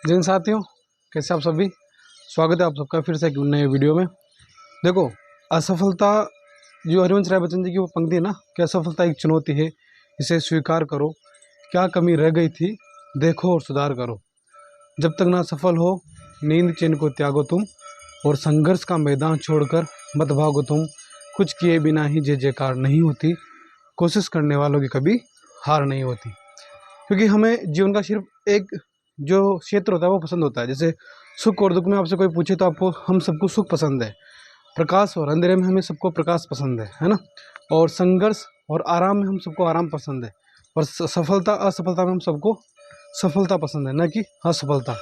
जिन साथियों, कैसे आप सभी। स्वागत है आप सबका फिर से एक नए वीडियो में। देखो, असफलता जो हरिवंश राय बच्चन जी की वो पंक्ति है ना कि असफलता एक चुनौती है, इसे स्वीकार करो, क्या कमी रह गई थी देखो और सुधार करो। जब तक ना सफल हो नींद चैन को त्यागो तुम, और संघर्ष का मैदान छोड़कर मत भागो तुम। कुछ किए बिना ही जय जयकार नहीं होती, कोशिश करने वालों की कभी हार नहीं होती। क्योंकि हमें जीवन का सिर्फ एक जो क्षेत्र होता है वो पसंद होता है। जैसे सुख और दुख में आपसे कोई पूछे तो आपको, हम सबको सुख पसंद है, प्रकाश और अंधेरे में हमें सबको प्रकाश पसंद है ना। और संघर्ष और आराम में हम सबको आराम पसंद है, और सफलता असफलता में हम सबको सफलता पसंद है, ना कि असफलता।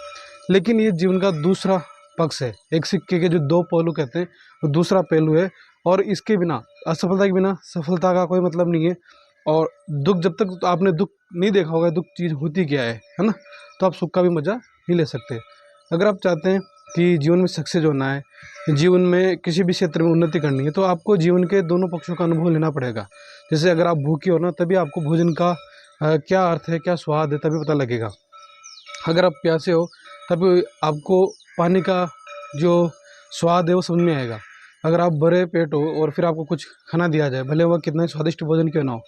लेकिन ये जीवन का दूसरा पक्ष है, एक सिक्के के जो दो पहलू कहते हैं, वो दूसरा पहलू है। और इसके बिना, असफलता के बिना सफलता का कोई मतलब नहीं है। और दुख, जब तक आपने दुख नहीं देखा होगा दुख चीज़ होती क्या है ना, तो आप सुख का भी मज़ा नहीं ले सकते। अगर आप चाहते हैं कि जीवन में सक्सेस होना है, जीवन में किसी भी क्षेत्र में उन्नति करनी है, तो आपको जीवन के दोनों पक्षों का अनुभव लेना पड़ेगा। जैसे अगर आप भूखे हो ना, तभी आपको भोजन का क्या अर्थ है, क्या स्वाद है, तभी पता लगेगा। अगर आप प्यासे हो तभी आपको पानी का जो स्वाद है वो समझ में आएगा। अगर आप भरे पेट हो और फिर आपको कुछ खाना दिया जाए, भले वह कितना ही स्वादिष्ट भोजन क्यों ना हो,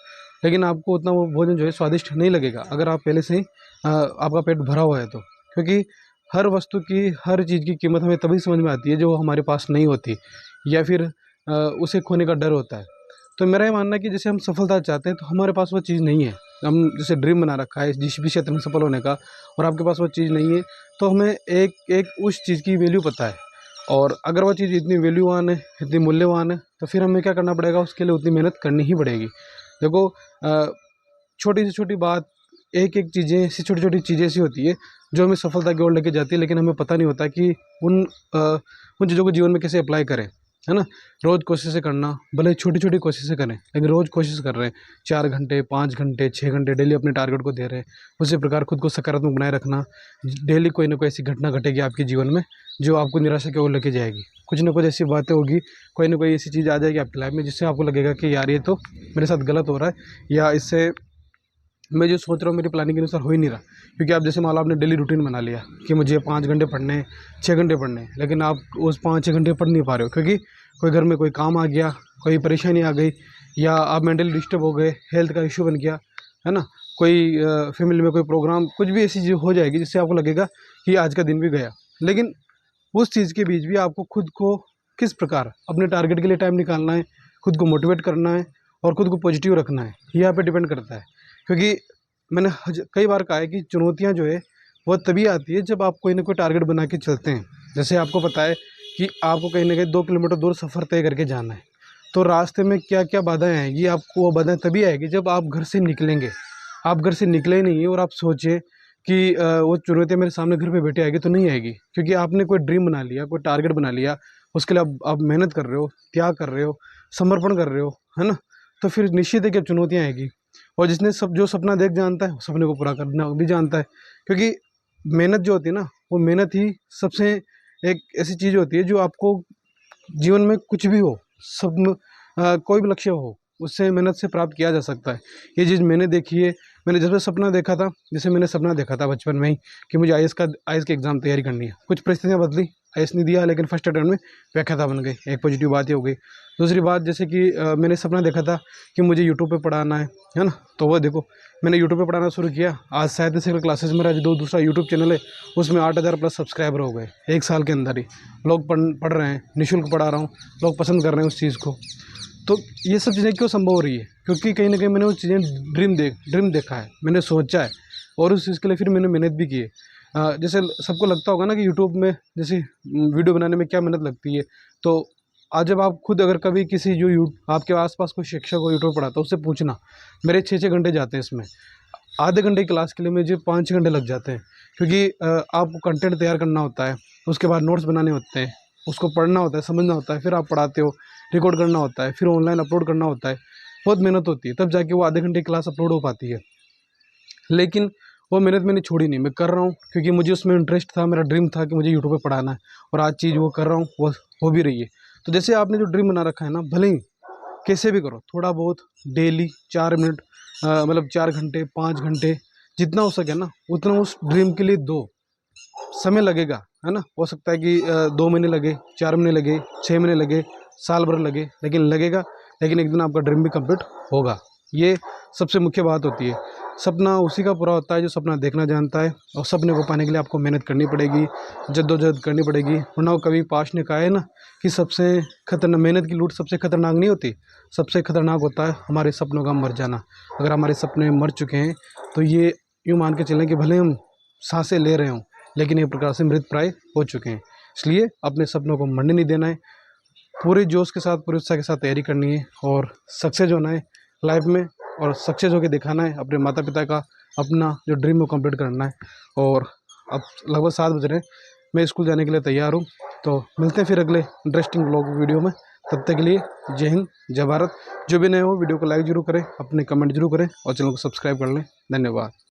लेकिन आपको उतना वो भोजन जो है स्वादिष्ट नहीं लगेगा अगर आप पहले से ही आपका पेट भरा हुआ है तो। क्योंकि हर वस्तु की, हर चीज़ की कीमत हमें तभी समझ में आती है जो हमारे पास नहीं होती, या फिर उसे खोने का डर होता है। तो मेरा ये मानना है कि जैसे हम सफलता चाहते हैं तो हमारे पास वो चीज़ नहीं है। हम जैसे ड्रीम बना रखा है जिस भी क्षेत्र में सफल होने का, और आपके पास वो चीज़ नहीं है, तो हमें एक एक उस चीज़ की वैल्यू पता है। और अगर वो चीज़ इतनी वैल्यूवान है, इतनी मूल्यवान है, तो फिर हमें क्या करना पड़ेगा, उसके लिए उतनी मेहनत करनी ही पड़ेगी। देखो, छोटी से छोटी बात, एक एक चीज़ें ऐसी, छोटी छोटी चीज़ें ऐसी होती है जो हमें सफलता की ओर लेके जाती है, लेकिन हमें पता नहीं होता कि उन उन चीज़ों को जीवन में कैसे अप्लाई करें, है ना। रोज़ कोशिशें करना, भले छोटी छोटी कोशिशें करें, लेकिन रोज़ कोशिश कर रहे हैं, 4 घंटे 5 घंटे 6 घंटे डेली अपने टारगेट को दे रहे हैं। उसी प्रकार खुद को सकारात्मक बनाए रखना। डेली कोई ना कोई ऐसी घटना घटेगी आपके जीवन में जो आपको निराशा की ओर लेके जाएगी। कुछ ना कुछ ऐसी बातें होगी, कोई ना कोई ऐसी चीज़ आ जाएगी आपकी लाइफ में जिससे आपको लगेगा कि यार ये तो मेरे साथ गलत हो रहा है, या इससे मैं जो सोच रहा हूँ मेरी प्लानिंग के अनुसार हो ही नहीं रहा। क्योंकि आप जैसे मान लो आपने डेली रूटीन बना लिया कि मुझे 5 घंटे पढ़ने हैं, 6 घंटे पढ़ने हैं, लेकिन आप उस 5-6 घंटे पढ़ नहीं पा रहे हो क्योंकि कोई घर में कोई काम आ गया, कोई परेशानी आ गई, या आप मेंटली डिस्टर्ब हो गए, हेल्थ का इशू बन गया, है ना। कोई फैमिली में कोई प्रोग्राम, कुछ भी ऐसी चीज़ हो जाएगी जिससे आपको लगेगा कि आज का दिन भी गया। लेकिन उस चीज़ के बीच भी आपको खुद को किस प्रकार अपने टारगेट के लिए टाइम निकालना है, खुद को मोटिवेट करना है और खुद को पॉजिटिव रखना है, ये यहाँ पे डिपेंड करता है। क्योंकि मैंने कई बार कहा है कि चुनौतियाँ जो है वो तभी आती है जब आप कोई ना कोई टारगेट बना के चलते हैं। जैसे आपको पता है कि आपको कहीं ना कहीं 2 किलोमीटर दूर सफ़र तय करके जाना है, तो रास्ते में क्या क्या बाधाएं आएंगी, आपको वो बाधाएं तभी आएगी जब आप घर से निकलेंगे। आप घर से निकले ही नहीं है और आप सोचे कि वो चुनौतियाँ मेरे सामने घर पे बैठे आएगी, तो नहीं आएगी। क्योंकि आपने कोई ड्रीम बना लिया, कोई टारगेट बना लिया, उसके लिए आप मेहनत कर रहे हो, त्याग कर रहे हो, समर्पण कर रहे हो, है ना। तो फिर निश्चित है कि अब चुनौतियाँ आएगी। और जिसने सब जो सपना देख जानता है, वो सपने को पूरा करना भी जानता है। क्योंकि मेहनत जो होती है ना, वो मेहनत ही सबसे एक ऐसी चीज़ होती है जो आपको जीवन में कुछ भी हो, सब कोई भी लक्ष्य हो, उससे मेहनत से प्राप्त किया जा सकता है। ये चीज़ मैंने देखी है। मैंने जब से सपना देखा था, जैसे मैंने सपना देखा था बचपन में ही कि मुझे आईएएस की एग्ज़ाम तैयारी करनी है। कुछ परिस्थितियाँ बदली, आईएएस नहीं दिया, लेकिन फर्स्ट अटेम्प्ट में व्याख्याता बन गई, एक पॉजिटिव बात ये हो गई। दूसरी बात, जैसे कि मैंने सपना देखा था कि मुझे यूट्यूब पे पढ़ाना है ना। तो वो देखो, मैंने यूट्यूब पे पढ़ाना शुरू किया। आज 37 क्लासेस मेरा जो दूसरा यूट्यूब चैनल है, उसमें 8,000 प्लस सब्सक्राइबर हो गए 1 साल के अंदर ही। लोग पढ़ रहे हैं, निःशुल्क पढ़ा रहा हूँ, लोग पसंद कर रहे हैं उस चीज़ को। तो ये सब चीज़ें क्यों संभव हो रही है? क्योंकि कहीं ना कहीं मैंने वो चीज़ें ड्रीम देखा है, मैंने सोचा है, और उस चीज़ के लिए फिर मैंने मेहनत भी की है। जैसे सबको लगता होगा ना कि यूट्यूब में जैसे वीडियो बनाने में क्या मेहनत लगती है। तो आज जब आप खुद अगर कभी किसी जो आपके आसपास कोई शिक्षक हो यूट्यूब पढ़ाता है, उससे पूछना। मेरे 6-6 घंटे जाते हैं इसमें। आधे घंटे की क्लास के लिए मुझे 5-6 घंटे लग जाते हैं। क्योंकि आपको कंटेंट तैयार करना होता है, उसके बाद नोट्स बनाने होते हैं, उसको पढ़ना होता है, समझना होता है, फिर आप पढ़ाते हो, रिकॉर्ड करना होता है, फिर ऑनलाइन अपलोड करना होता है। बहुत मेहनत होती है, तब जाके वो आधे घंटे की क्लास अपलोड हो पाती है। लेकिन वो मेहनत मैंने छोड़ी नहीं, मैं कर रहा हूँ क्योंकि मुझे उसमें इंटरेस्ट था, मेरा ड्रीम था कि मुझे यूट्यूब पे पढ़ाना है, और आज चीज़ वो कर रहा हूँ, वो हो भी रही है। तो जैसे आपने जो ड्रीम बना रखा है ना, भले ही कैसे भी करो, थोड़ा बहुत डेली 4 मिनट, मतलब 4 घंटे 5 घंटे, जितना हो सके ना उतना उस ड्रीम के लिए दो। समय लगेगा, है ना। हो सकता है कि 2 महीने लगे, 4 महीने लगे, 6 महीने लगे, साल भर लगे, लेकिन लगेगा। लेकिन एक दिन आपका ड्रीम भी कंप्लीट होगा। ये सबसे मुख्य बात होती है। सपना उसी का पूरा होता है जो सपना देखना जानता है, और सपने को पाने के लिए आपको मेहनत करनी पड़ेगी, जद्दोजहद करनी पड़ेगी। वरना वो कभी पाश ने कहा है ना कि सबसे खतरनाक मेहनत की लूट सबसे खतरनाक नहीं होती, सबसे खतरनाक होता है हमारे सपनों का मर जाना। अगर हमारे सपने मर चुके हैं तो ये यूँ मान के चलें कि भले हम सांसें ले रहे हों, लेकिन एक प्रकार से मृत प्राय हो चुके हैं। इसलिए अपने सपनों को मरने नहीं देना है, पूरे जोश के साथ, पूरे उत्साह के साथ तैयारी करनी है और सक्सेस होना है लाइफ में, और सक्सेस होकर दिखाना है अपने माता पिता का, अपना जो ड्रीम को कंप्लीट करना है। और अब लगभग 7 बज रहे हैं, मैं स्कूल जाने के लिए तैयार हूँ। तो मिलते हैं फिर अगले इंटरेस्टिंग व्लॉग वीडियो में। तब तक के लिए जय हिंद, जय भारत। जो भी नए हो वीडियो को लाइक जरूर करें, अपने कमेंट जरूर करें और चैनल को सब्सक्राइब कर लें। धन्यवाद।